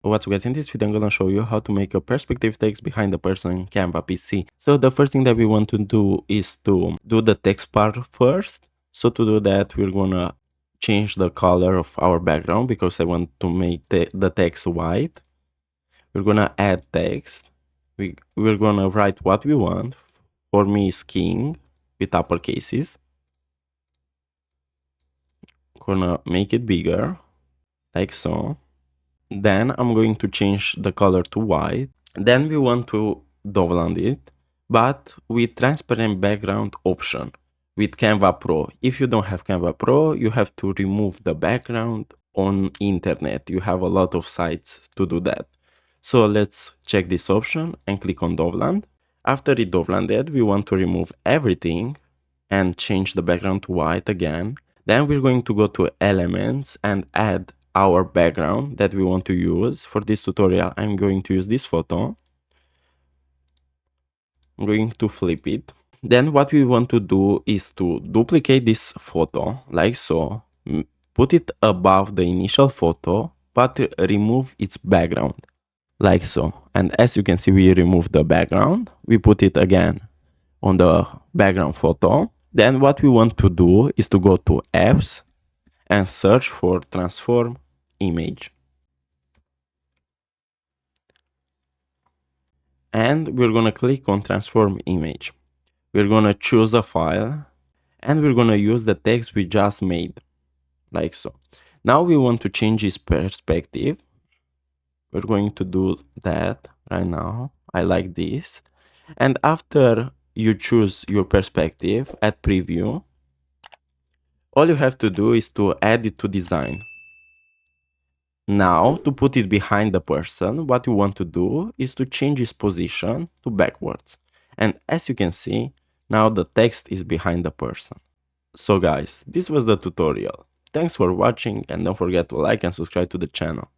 What's up guys, in this video I'm gonna show you how to make a perspective text behind the person in Canva PC. So the first thing that we want to do is to do the text part first. So to do that we're gonna change the color of our background because I want to make the text white. We're gonna add text. We're gonna write what we want. For me is king with upper cases. Gonna make it bigger like so. Then I'm going to change the color to white. Then we want to download it, but with transparent background option with Canva Pro. If you don't have Canva Pro, you have to remove the background on internet. You have a lot of sites to do that. So let's check this option and click on download. After it downloaded, we want to remove everything and change the background to white again. Then we're going to go to elements and add our background that we want to use. For this tutorial, I'm going to use this photo. I'm going to flip it. Then what we want to do is to duplicate this photo like so, put it above the initial photo, but remove its background like so. And as you can see, we remove the background. We put it again on the background photo. Then what we want to do is to go to apps and search for transform image. And we're gonna click on transform image. We're gonna choose a file and we're gonna use the text we just made like so. Now we want to change its perspective. We're going to do that right now. I like this. And after you choose your perspective at preview, all you have to do is to add it to design. Now, to put it behind the person, what you want to do is to change its position to backwards. And as you can see, now the text is behind the person. So guys, this was the tutorial. Thanks for watching and don't forget to like and subscribe to the channel.